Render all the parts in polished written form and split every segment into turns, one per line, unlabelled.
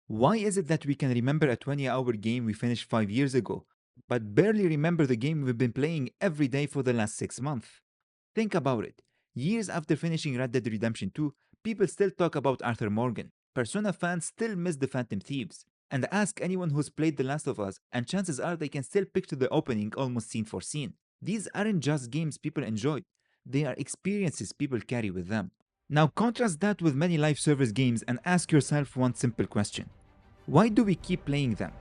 Why is it that we can remember a 20-hour game we finished 5 years ago, but barely remember the game we've been playing every day for the last 6 months? Think about it. Years after finishing Red Dead Redemption 2, people still talk about Arthur Morgan. Persona fans still miss the Phantom Thieves. And ask anyone who's played The Last of Us, and chances are they can still picture the opening almost scene for scene. These aren't just games people enjoy, they are experiences people carry with them. Now contrast that with many live service games and ask yourself one simple question. Why do we keep playing them?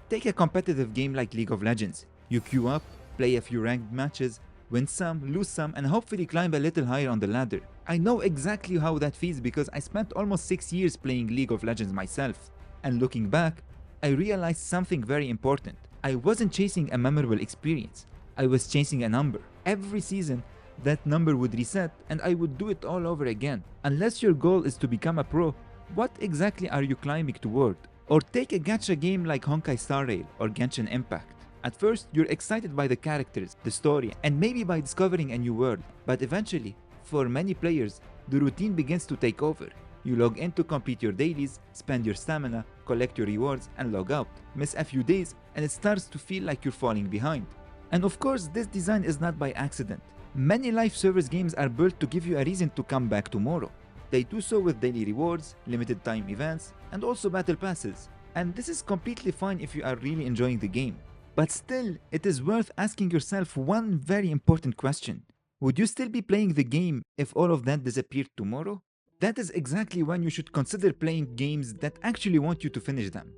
Take a competitive game like League of Legends. You queue up, play a few ranked matches, win some, lose some, and hopefully climb a little higher on the ladder. I know exactly how that feels because I spent almost 6 years playing League of Legends myself. And looking back, I realized something very important. I wasn't chasing a memorable experience. I was chasing a number. Every season, that number would reset and I would do it all over again. Unless your goal is to become a pro, what exactly are you climbing toward? Or take a gacha game like Honkai Star Rail or Genshin Impact. At first, you're excited by the characters, the story, and maybe by discovering a new world. But eventually, for many players, the routine begins to take over. You log in to complete your dailies, spend your stamina, collect your rewards, and log out. Miss a few days, and it starts to feel like you're falling behind. And of course, this design is not by accident. Many live service games are built to give you a reason to come back tomorrow. They do so with daily rewards, limited time events, and also battle passes. And this is completely fine if you are really enjoying the game. But still, it is worth asking yourself one very important question. Would you still be playing the game if all of that disappeared tomorrow? That is exactly when you should consider playing games that actually want you to finish them.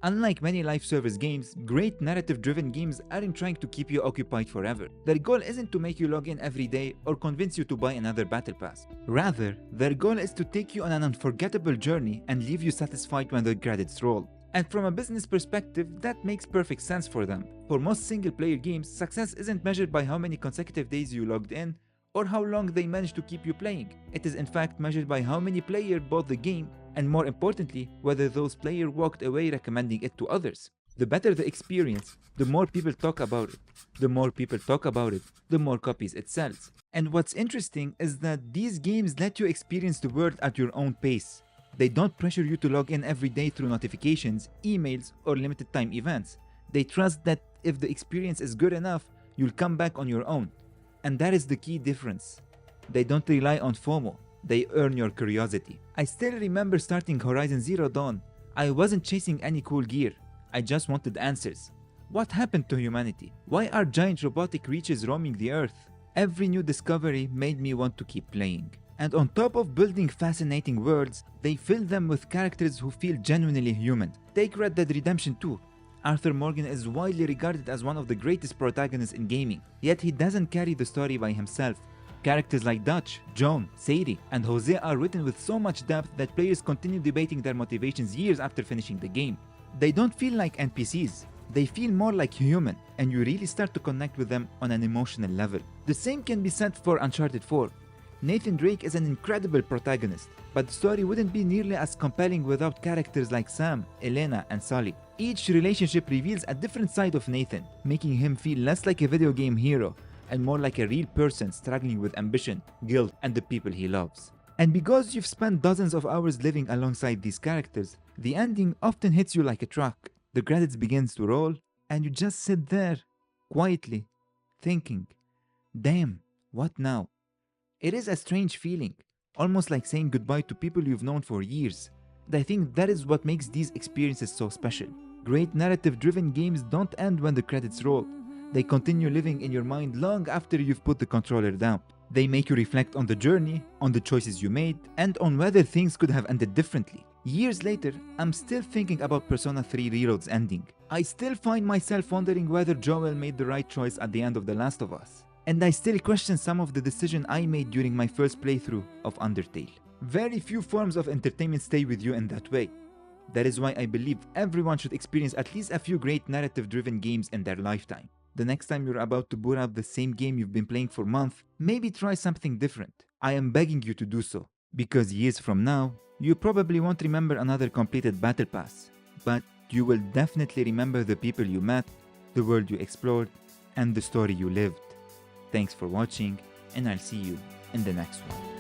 Unlike many live service games, great narrative-driven games aren't trying to keep you occupied forever. Their goal isn't to make you log in every day or convince you to buy another battle pass. Rather, their goal is to take you on an unforgettable journey and leave you satisfied when the credits roll. And from a business perspective, that makes perfect sense for them. For most single-player games, success isn't measured by how many consecutive days you logged in or how long they managed to keep you playing. It is in fact measured by how many players bought the game and more importantly, whether those players walked away recommending it to others. The better the experience, the more people talk about it. The more people talk about it, the more copies it sells. And what's interesting is that these games let you experience the world at your own pace. They don't pressure you to log in every day through notifications, emails, or limited time events. They trust that if the experience is good enough, you'll come back on your own. And that is the key difference. They don't rely on FOMO, they earn your curiosity. I still remember starting Horizon Zero Dawn. I wasn't chasing any cool gear, I just wanted answers. What happened to humanity? Why are giant robotic creatures roaming the earth? Every new discovery made me want to keep playing. And on top of building fascinating worlds, they fill them with characters who feel genuinely human. Take Red Dead Redemption 2. Arthur Morgan is widely regarded as one of the greatest protagonists in gaming, yet he doesn't carry the story by himself. Characters like Dutch, Joan, Sadie, and Jose are written with so much depth that players continue debating their motivations years after finishing the game. They don't feel like NPCs, they feel more like human, and you really start to connect with them on an emotional level. The same can be said for Uncharted 4. Nathan Drake is an incredible protagonist, but the story wouldn't be nearly as compelling without characters like Sam, Elena, and Sully. Each relationship reveals a different side of Nathan, making him feel less like a video game hero and more like a real person struggling with ambition, guilt, and the people he loves. And because you've spent dozens of hours living alongside these characters, the ending often hits you like a truck. The credits begins to roll, and you just sit there, quietly, thinking, damn, what now? It is a strange feeling, almost like saying goodbye to people you've known for years. And I think that is what makes these experiences so special. Great narrative-driven games don't end when the credits roll. They continue living in your mind long after you've put the controller down. They make you reflect on the journey, on the choices you made, and on whether things could have ended differently. Years later, I'm still thinking about Persona 3 Reload's ending. I still find myself wondering whether Joel made the right choice at the end of The Last of Us. And I still question some of the decisions I made during my first playthrough of Undertale. Very few forms of entertainment stay with you in that way. That is why I believe everyone should experience at least a few great narrative-driven games in their lifetime. The next time you're about to boot up the same game you've been playing for months, maybe try something different. I am begging you to do so, because years from now, you probably won't remember another completed battle pass, but you will definitely remember the people you met, the world you explored, and the story you lived. Thanks for watching, and I'll see you in the next one.